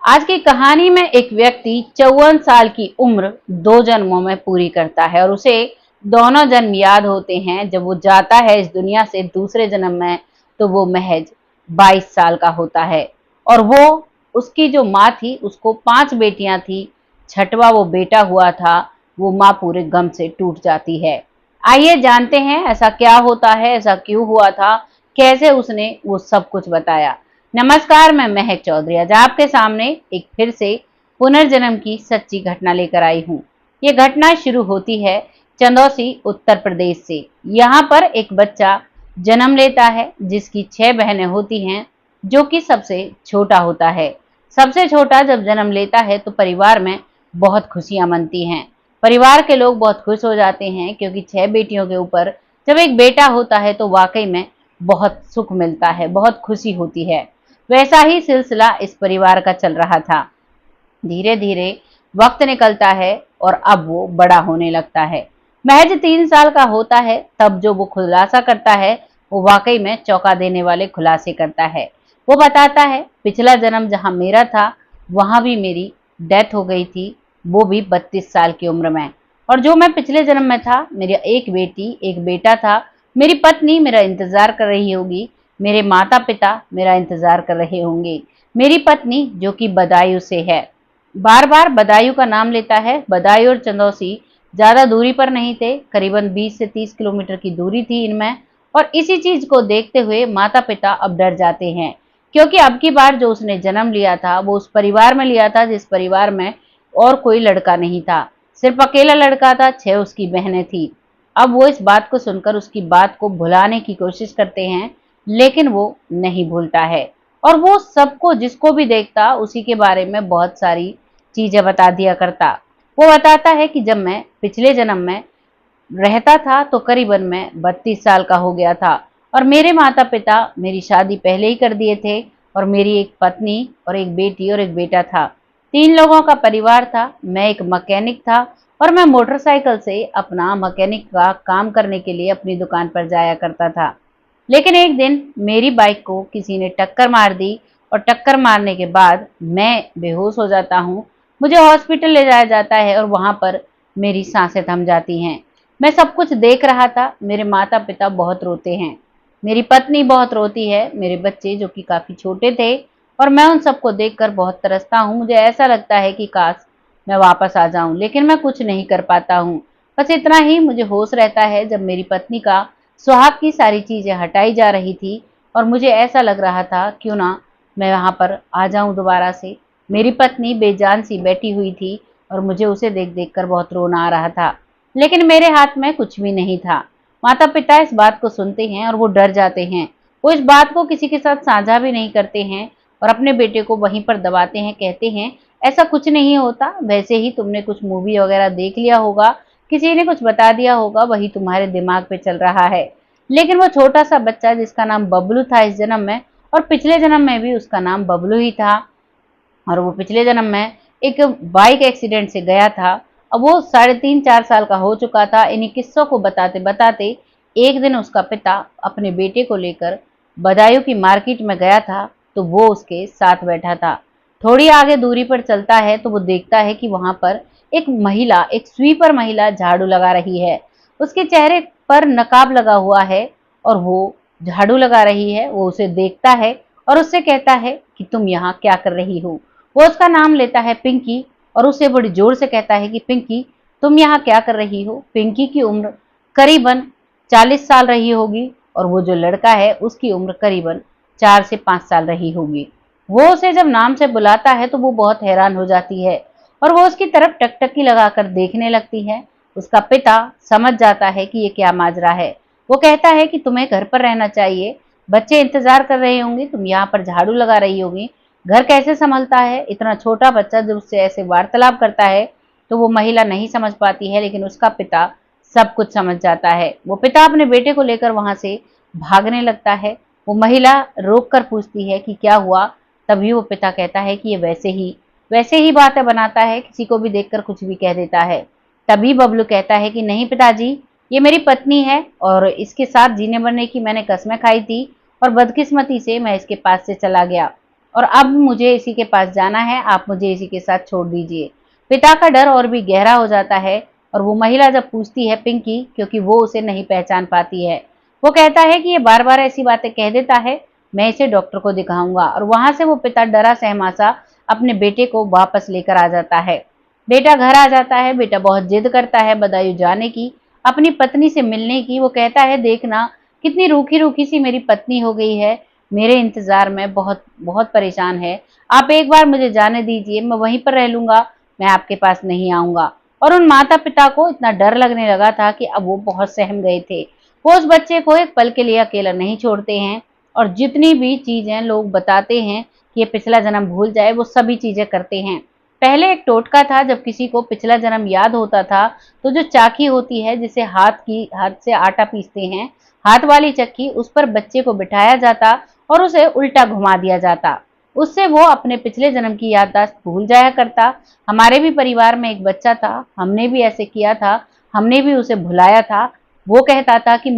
आज की कहानी में एक व्यक्ति 54 साल की उम्र 2 जन्मों में पूरी करता है और उसे दोनों जन्म याद होते हैं। जब वो जाता है इस दुनिया से दूसरे जन्म में तो वो महज 22 साल का होता है। और वो उसकी जो माँ थी उसको 5 बेटियां थी, छठवा वो बेटा हुआ था। वो माँ पूरे गम से टूट जाती है। आइए जानते हैं ऐसा क्या होता है, ऐसा क्यों हुआ था, कैसे उसने वो सब कुछ बताया। नमस्कार, मैं महक चौधरी आज आपके सामने एक फिर से पुनर्जन्म की सच्ची घटना लेकर आई हूँ। ये घटना शुरू होती है चंदौसी उत्तर प्रदेश से। यहाँ पर एक बच्चा जन्म लेता है जिसकी 6 बहनें होती हैं, जो कि सबसे छोटा होता है। सबसे छोटा जब जन्म लेता है तो परिवार में बहुत खुशियां मनती हैं। परिवार के लोग बहुत खुश हो जाते हैं क्योंकि 6 बेटियों के ऊपर जब एक बेटा होता है तो वाकई में बहुत सुख मिलता है, बहुत खुशी होती है। वैसा ही सिलसिला इस परिवार का चल रहा था। धीरे धीरे वक्त निकलता है और अब वो बड़ा होने लगता है। महज 3 साल का होता है तब जो वो खुलासा करता है वो वाकई में चौंका देने वाले खुलासे करता है। वो बताता है पिछला जन्म जहां मेरा था वहां भी मेरी डेथ हो गई थी, वो भी 32 साल की उम्र में। और जो मैं पिछले जन्म में था, मेरी एक बेटी एक बेटा था। मेरी पत्नी मेरा इंतजार कर रही होगी, मेरे माता पिता मेरा इंतजार कर रहे होंगे। मेरी पत्नी जो कि बदायूं से है। बार बार बदायूं का नाम लेता है। बदायूं और चंदौसी ज्यादा दूरी पर नहीं थे, करीबन 20 से 30 किलोमीटर की दूरी थी इनमें। और इसी चीज को देखते हुए माता पिता अब डर जाते हैं, क्योंकि अब की बार जो उसने जन्म लिया था वो उस परिवार में लिया था जिस परिवार में और कोई लड़का नहीं था। सिर्फ अकेला लड़का था, 6 उसकी बहनें थी। अब वो इस बात को सुनकर उसकी बात को भुलाने की कोशिश करते हैं, लेकिन वो नहीं भूलता है। और वो सबको जिसको भी देखता उसी के बारे में बहुत सारी चीजें बता दिया करता। वो बताता है कि जब मैं पिछले जन्म में रहता था तो करीबन मैं 32 साल का हो गया था और मेरे माता पिता मेरी शादी पहले ही कर दिए थे और मेरी एक पत्नी और एक बेटी और एक बेटा था। 3 लोगों का परिवार था। मैं एक मैकेनिक था और मैं मोटरसाइकिल से अपना मैकेनिक का काम करने के लिए अपनी दुकान पर जाया करता था। लेकिन एक दिन मेरी बाइक को किसी ने टक्कर मार दी और टक्कर मारने के बाद मैं बेहोश हो जाता हूँ। मुझे हॉस्पिटल ले जाया जाता है और वहां पर मेरी सांसें थम जाती हैं। मैं सब कुछ देख रहा था। मेरे माता पिता बहुत रोते हैं, मेरी पत्नी बहुत रोती है, मेरे बच्चे जो कि काफी छोटे थे। और मैं उन सबको देखकर बहुत तरसता हूँ। मुझे ऐसा लगता है कि काश मैं वापस आ जाऊं, लेकिन मैं कुछ नहीं कर पाता हूँ। बस इतना ही मुझे होश रहता है जब मेरी पत्नी का सुहाग की सारी चीजें हटाई जा रही थी और मुझे ऐसा लग रहा था क्यों ना मैं वहां पर आ जाऊं दोबारा से। मेरी पत्नी बेजान सी बैठी हुई थी और मुझे उसे देख देख कर बहुत रोना आ रहा था, लेकिन मेरे हाथ में कुछ भी नहीं था। माता पिता इस बात को सुनते हैं और वो डर जाते हैं। वो इस बात को किसी के साथ साझा भी नहीं करते हैं और अपने बेटे को वहीं पर दबाते हैं, कहते हैं ऐसा कुछ नहीं होता, वैसे ही तुमने कुछ मूवी वगैरह देख लिया होगा, किसी ने कुछ बता दिया होगा, वही तुम्हारे दिमाग पे चल रहा है। लेकिन वो छोटा सा बच्चा जिसका नाम बबलू था इस जन्म में, और पिछले जन्म में भी उसका नाम बबलू ही था, और वो पिछले जन्म में एक बाइक एक्सीडेंट से गया था। अब वो 3.5 4 साल का हो चुका था। इन्हीं किस्सों को बताते बताते एक दिन उसका पिता अपने बेटे को लेकर बदायूं की मार्केट में गया था, तो वो उसके साथ बैठा था। थोड़ी आगे दूरी पर चलता है तो वो देखता है कि वहां पर एक महिला, एक स्वीपर महिला झाड़ू लगा रही है। उसके चेहरे पर नकाब लगा हुआ है और वो झाड़ू लगा रही है। वो उसे देखता है और उससे कहता है कि तुम यहाँ क्या कर रही हो। वो उसका नाम लेता है पिंकी और उसे बड़ी जोर से कहता है कि पिंकी तुम यहाँ क्या कर रही हो। पिंकी की उम्र करीबन 40 साल रही होगी और वो जो लड़का है उसकी उम्र करीबन 4 से 5 साल रही होगी। वो उसे जब नाम से बुलाता है तो वो बहुत हैरान हो जाती है और वो उसकी तरफ टकटकी लगाकर देखने लगती है। उसका पिता समझ जाता है कि ये क्या माजरा है। वो कहता है कि तुम्हें घर पर रहना चाहिए, बच्चे इंतजार कर रहे होंगे, तुम यहाँ पर झाड़ू लगा रही होगी। घर कैसे संभलता है इतना छोटा बच्चा जब उससे ऐसे वार्तालाप करता है। तो वो महिला नहीं समझ पाती है, लेकिन उसका पिता सब कुछ समझ जाता है। वो पिता अपने बेटे को लेकर वहां से भागने लगता है। वो महिला रोक कर पूछती है कि क्या हुआ। तभी वो पिता कहता है कि ये वैसे ही बातें बनाता है, किसी को भी देखकर कुछ भी कह देता है। तभी बबलू कहता है कि नहीं पिताजी, ये मेरी पत्नी है और इसके साथ जीने मरने की मैंने कस्में खाई थी और बदकिस्मती से मैं इसके पास से चला गया। और अब मुझे इसी के पास जाना है, आप मुझे इसी के साथ छोड़ दीजिए। पिता का डर और भी गहरा हो जाता है और वो महिला जब पूछती है पिंकी, क्योंकि वो उसे नहीं पहचान पाती है, वो कहता है कि ये बार बार ऐसी बातें कह देता है, मैं इसे डॉक्टर को दिखाऊंगा। और वहां से वो पिता डरा सहमासा अपने बेटे को वापस लेकर आ जाता है। बेटा घर आ जाता है। बेटा बहुत जिद करता है बदायूं जाने की, अपनी पत्नी से मिलने की। वो कहता है देखना कितनी रूखी रूखी सी मेरी पत्नी हो गई है, मेरे इंतजार में बहुत बहुत परेशान है। आप एक बार मुझे जाने दीजिए, मैं वहीं पर रह लूंगा, मैं आपके पास नहीं आऊंगा। और उन माता पिता को इतना डर लगने लगा था कि अब वो बहुत सहम गए थे। वो उस बच्चे को एक पल के लिए अकेला नहीं छोड़ते हैं और जितनी भी चीजें लोग बताते हैं कि ये पिछला जन्म भूल जाए, वो सभी चीजें करते हैं। पहले एक टोटका था, जब किसी को पिछला जन्म याद होता था तो जो चाकी होती है जिसे हाथ से आटा पीसते हैं, हाथ वाली चक्की, उस पर बच्चे को बिठाया जाता और उसे उल्टा घुमा दिया जाता। उससे वो अपने पिछले जन्म की याददाश्त भूल जाया करता। हमारे भी परिवार में एक बच्चा था, हमने भी ऐसे किया था, हमने भी उसे भुलाया था। वो कहता था कि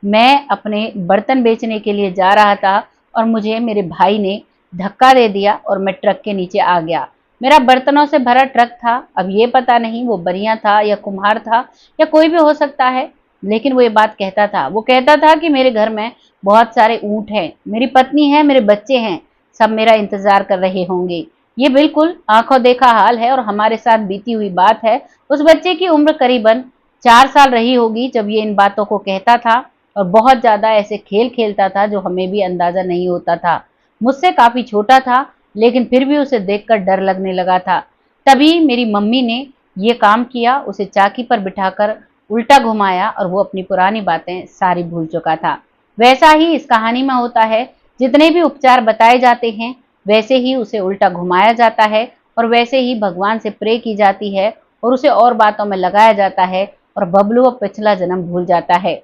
मैं अपने बर्तन बेचने के लिए जा रहा था और मुझे मेरे भाई ने धक्का दे दिया और मैं ट्रक के नीचे आ गया। मेरा बर्तनों से भरा ट्रक था। अब ये पता नहीं वो बनिया था या कुम्हार था या कोई भी हो सकता है, लेकिन वो ये बात कहता था। वो कहता था कि मेरे घर में बहुत सारे ऊंट हैं, मेरी पत्नी है, मेरे बच्चे हैं, सब मेरा इंतजार कर रहे होंगे। ये बिल्कुल आंखों देखा हाल है और हमारे साथ बीती हुई बात है। उस बच्चे की उम्र करीबन 4 साल रही होगी जब ये इन बातों को कहता था और बहुत ज्यादा ऐसे खेल खेलता था जो हमें भी अंदाजा नहीं होता था। मुझसे काफी छोटा था, लेकिन फिर भी उसे देखकर डर लगने लगा था। तभी मेरी मम्मी ने ये काम किया, उसे चाकी पर बिठाकर उल्टा घुमाया और वो अपनी पुरानी बातें सारी भूल चुका था। वैसा ही इस कहानी में होता है, जितने भी उपचार बताए जाते हैं वैसे ही उसे उल्टा घुमाया जाता है और वैसे ही भगवान से प्रे की जाती है और उसे और बातों में लगाया जाता है और बबलू अब पिछला जन्म भूल जाता है।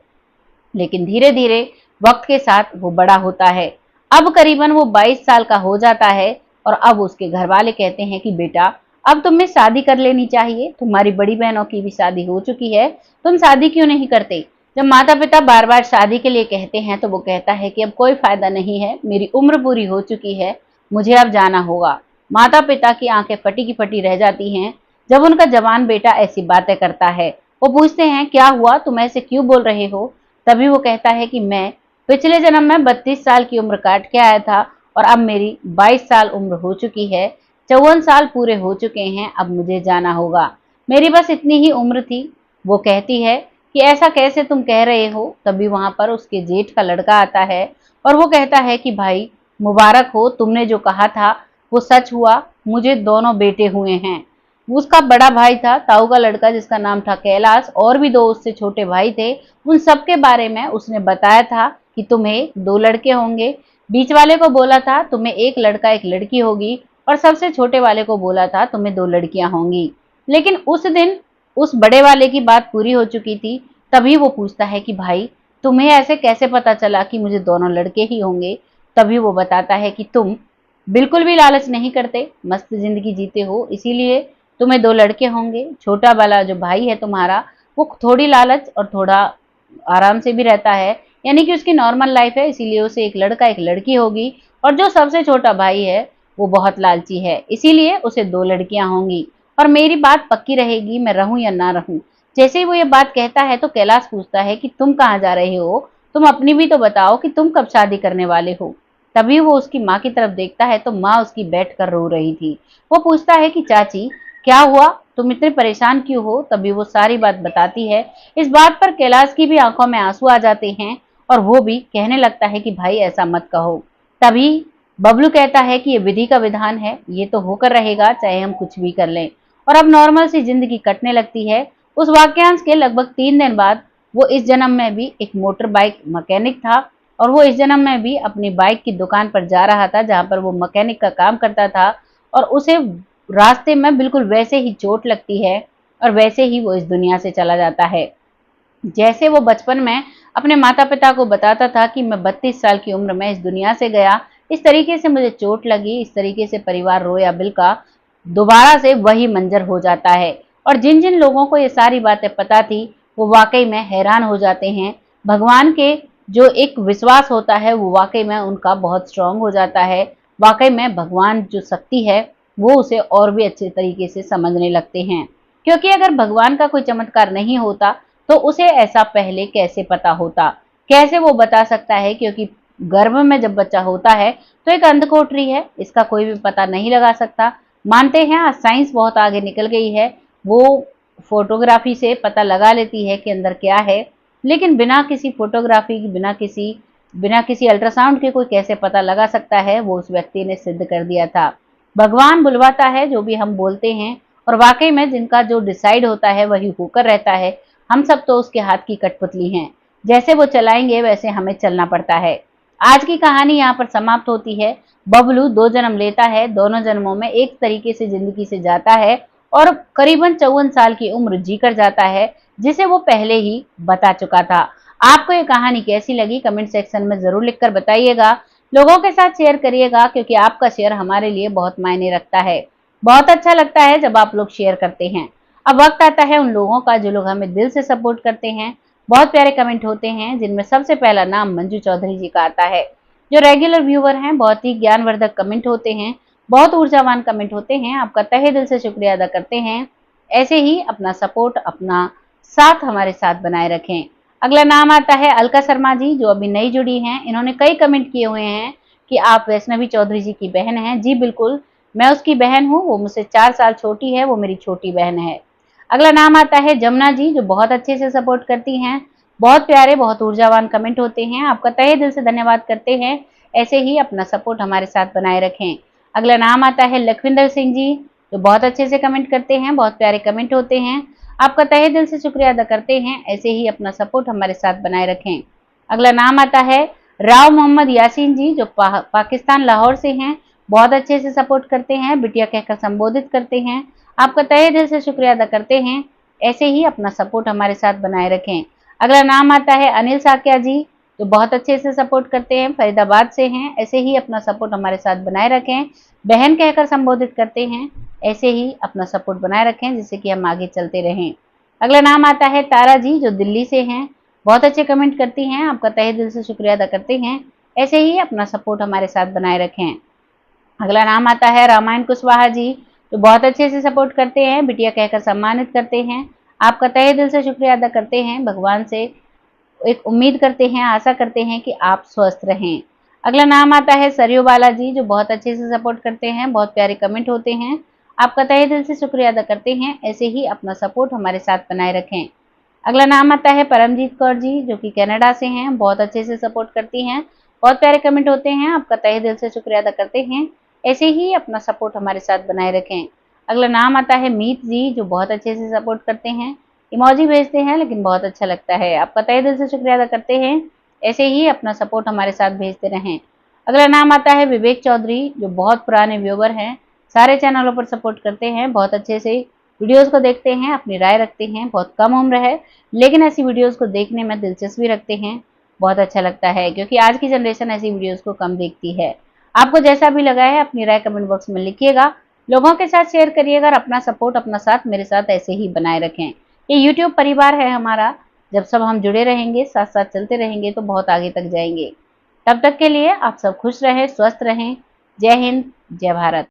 लेकिन धीरे धीरे वक्त के साथ वो बड़ा होता है। अब करीबन वो 22 साल का हो जाता है और अब उसके घर वाले कहते हैं कि बेटा अब तुम्हें शादी कर लेनी चाहिए, तुम्हारी बड़ी बहनों की भी शादी हो चुकी है, तुम शादी क्यों नहीं करते। जब माता पिता बार बार शादी के लिए कहते हैं तो वो कहता है कि अब कोई फायदा नहीं है, मेरी उम्र पूरी हो चुकी है, मुझे अब जाना होगा। माता पिता की आंखें फटी की फटी रह जाती हैं जब उनका जवान बेटा ऐसी बातें करता है। वो पूछते हैं क्या हुआ, तुम ऐसे क्यों बोल रहे हो। तभी वो कहता है कि मैं पिछले जन्म में 32 साल की उम्र काट के आया था और अब मेरी 22 साल उम्र हो चुकी है, 54 साल पूरे हो चुके हैं, अब मुझे जाना होगा, मेरी बस इतनी ही उम्र थी। वो कहती है कि ऐसा कैसे तुम कह रहे हो। तभी वहां पर उसके जेठ का लड़का आता है और वो कहता है कि भाई मुबारक हो, तुमने जो कहा था वो सच हुआ, मुझे दोनों बेटे हुए हैं। उसका बड़ा भाई था ताऊ का लड़का जिसका नाम था कैलाश, और भी 2 उससे छोटे भाई थे। उन सबके बारे में उसने बताया था कि तुम्हें 2 लड़के होंगे। बीच वाले को बोला था तुम्हें 1 लड़का 1 लड़की होगी और सबसे छोटे वाले को बोला था तुम्हें 2 लड़कियां होंगी। लेकिन उस दिन उस बड़े वाले की बात पूरी हो चुकी थी। तभी वो पूछता है कि भाई तुम्हें ऐसे कैसे पता चला कि मुझे दोनों लड़के ही होंगे। तभी वो बताता है कि तुम बिल्कुल भी लालच नहीं करते, मस्त जिंदगी जीते हो, इसीलिए तुम्हें 2 लड़के होंगे। छोटा वाला जो भाई है तुम्हारा, वो थोड़ी लालच और थोड़ा आराम से भी रहता है, यानी कि उसकी नॉर्मल लाइफ है, इसीलिए उसे 1 लड़का 1 लड़की होगी। और जो सबसे छोटा भाई है वो बहुत लालची है, इसीलिए उसे 2 लड़कियां होंगी। और मेरी बात पक्की रहेगी, मैं रहूं या ना रहूं। जैसे ही वो ये बात कहता है तो कैलाश पूछता है कि तुम कहाँ जा रहे हो, तुम अपनी भी तो बताओ कि तुम कब शादी करने वाले हो। तभी वो उसकी माँ की तरफ देखता है तो माँ उसकी बैठ कर रो रही थी। वो पूछता है कि चाची क्या हुआ, तुम इतने परेशान क्यों हो। तभी वो सारी बात बताती है। इस बात पर कैलाश की भी आंखों में आंसू आ जाते हैं और वो भी कहने लगता है कि भाई ऐसा मत कहो। तभी बबलू कहता है कि ये विधि का विधान है, ये तो होकर रहेगा चाहे हम कुछ भी कर लें। और अब नॉर्मल सी जिंदगी कटने लगती है। उस वाक्यांश के लगभग 3 दिन बाद वो इस जन्म में भी एक मोटर बाइक मैकेनिक था और वो इस जन्म में भी अपनी बाइक की दुकान पर जा रहा था जहां पर वो मैकेनिक का काम करता था। और उसे रास्ते में बिल्कुल वैसे ही चोट लगती है और वैसे ही वो इस दुनिया से चला जाता है। जैसे वो बचपन में अपने माता पिता को बताता था कि मैं 32 साल की उम्र में इस दुनिया से गया, इस तरीके से मुझे चोट लगी, इस तरीके से परिवार रोया बिलका, दोबारा से वही मंजर हो जाता है। और जिन जिन लोगों को ये सारी बातें पता थी वो वाकई में हैरान हो जाते हैं। भगवान के जो एक विश्वास होता है वो वाकई में उनका बहुत स्ट्रांग हो जाता है। वाकई में भगवान जो शक्ति है वो उसे और भी अच्छे तरीके से समझने लगते हैं। क्योंकि अगर भगवान का कोई चमत्कार नहीं होता तो उसे ऐसा पहले कैसे पता होता, कैसे वो बता सकता है? क्योंकि गर्भ में जब बच्चा होता है तो एक अंधकोटरी है, इसका कोई भी पता नहीं लगा सकता। मानते हैं आज साइंस बहुत आगे निकल गई है, वो फोटोग्राफी से पता लगा लेती है कि अंदर क्या है, लेकिन बिना किसी फोटोग्राफी की, बिना किसी अल्ट्रासाउंड के कोई कैसे पता लगा सकता है? वो उस व्यक्ति ने सिद्ध कर दिया था। भगवान बुलवाता है जो भी हम बोलते हैं, और वाकई में जिनका जो डिसाइड होता है वही होकर रहता है। हम सब तो उसके हाथ की कठपुतली हैं, जैसे वो चलाएंगे वैसे हमें चलना पड़ता है। आज की कहानी यहाँ पर समाप्त होती है। बबलू 2 जन्म लेता है, दोनों जन्मों में एक तरीके से जिंदगी से जाता है और करीबन 54 साल की उम्र जीकर जाता है, जिसे वो पहले ही बता चुका था। आपको ये कहानी कैसी लगी कमेंट सेक्शन में जरूर लिखकर बताइएगा। लोगों के साथ शेयर करिएगा, क्योंकि आपका शेयर हमारे लिए बहुत मायने रखता है। बहुत अच्छा लगता है जब आप लोग शेयर करते हैं। अब वक्त आता है उन लोगों का जो लोग हमें दिल से सपोर्ट करते हैं। बहुत प्यारे कमेंट होते हैं, जिनमें सबसे पहला नाम मंजू चौधरी जी का आता है। जो रेगुलर व्यूअर हैं, बहुत ही ज्ञानवर्धक कमेंट होते हैं, बहुत ऊर्जावान कमेंट होते हैं। आपका तहे दिल से शुक्रिया अदा करते हैं। ऐसे ही अपना सपोर्ट, अपना साथ हमारे साथ बनाए रखें। अगला नाम आता है अलका शर्मा जी, जो अभी नई जुड़ी हैं। इन्होंने कई कमेंट किए हुए हैं कि आप वैष्णवी चौधरी जी की बहन हैं। जी बिल्कुल, मैं उसकी बहन हूँ, वो मुझसे 4 साल छोटी है, वो मेरी छोटी बहन है। अगला नाम आता है जमुना जी, जो बहुत अच्छे से सपोर्ट करती हैं। बहुत प्यारे, बहुत ऊर्जावान कमेंट होते हैं। आपका तहे दिल से धन्यवाद करते हैं। ऐसे ही अपना सपोर्ट हमारे साथ बनाए रखें। अगला नाम आता है लखविंदर सिंह जी, जो बहुत अच्छे से कमेंट करते हैं, बहुत प्यारे कमेंट होते हैं। आपका तहे दिल से शुक्रिया अदा करते हैं। ऐसे ही अपना सपोर्ट हमारे साथ बनाए रखें। अगला नाम आता है राव मोहम्मद यासीन जी, जो पाकिस्तान लाहौर से हैं। बहुत अच्छे से सपोर्ट करते हैं, बिटिया कहकर संबोधित करते हैं। आपका तहे दिल से शुक्रिया अदा करते हैं। ऐसे ही अपना सपोर्ट हमारे साथ बनाए रखें। अगला नाम आता है अनिल साकिया जी, जो बहुत अच्छे से सपोर्ट करते हैं, फरीदाबाद से हैं। ऐसे ही अपना सपोर्ट हमारे साथ बनाए रखें। बहन कहकर संबोधित करते हैं। ऐसे ही अपना सपोर्ट बनाए रखें, जिससे कि हम आगे चलते रहें। अगला नाम आता है तारा जी, जो दिल्ली से हैं। बहुत अच्छे कमेंट करती हैं, आपका तहे दिल से शुक्रिया अदा करते हैं। ऐसे ही अपना सपोर्ट हमारे साथ बनाए रखें। अगला नाम आता है रामायण कुशवाहा जी, जो बहुत अच्छे से सपोर्ट करते हैं, बिटिया कहकर सम्मानित करते हैं। आपका तहे दिल से शुक्रिया अदा करते हैं। भगवान से एक उम्मीद करते हैं, आशा करते हैं कि आप स्वस्थ रहें। अगला नाम आता है सरयू बाला जी, जो बहुत अच्छे से सपोर्ट करते हैं, बहुत प्यारे कमेंट होते हैं। आपका तहे दिल से शुक्रिया अदा करते हैं। ऐसे ही अपना सपोर्ट हमारे साथ बनाए रखें। अगला नाम आता है परमजीत कौर जी, जो कि कनाडा से हैं। बहुत अच्छे से सपोर्ट करती हैं, बहुत प्यारे कमेंट होते हैं। आपका तहे दिल से शुक्रिया अदा करते हैं। ऐसे ही अपना सपोर्ट हमारे साथ बनाए रखें। अगला नाम आता है मीत जी, जो बहुत अच्छे से सपोर्ट करते हैं, इमोजी भेजते हैं, लेकिन बहुत अच्छा लगता है। आपका तहे दिल से शुक्रिया अदा करते हैं। ऐसे ही अपना सपोर्ट हमारे साथ भेजते रहें। अगला नाम आता है विवेक चौधरी, जो बहुत पुराने व्यूवर हैं, सारे चैनलों पर सपोर्ट करते हैं, बहुत अच्छे से वीडियोस को देखते हैं, अपनी राय रखते हैं। बहुत कम उम्र है, लेकिन ऐसी वीडियोस को देखने में दिलचस्पी रखते हैं। बहुत अच्छा लगता है, क्योंकि आज की जनरेशन ऐसी वीडियोस को कम देखती है। आपको जैसा भी लगा है अपनी राय कमेंट बॉक्स में लिखिएगा, लोगों के साथ शेयर करिएगा, और अपना सपोर्ट, अपना साथ मेरे साथ ऐसे ही बनाए रखें। ये यूट्यूब परिवार है हमारा, जब सब हम जुड़े रहेंगे, साथ साथ चलते रहेंगे, तो बहुत आगे तक जाएंगे। तब तक के लिए आप सब खुश रहें, स्वस्थ रहें। जय हिंद, जय भारत।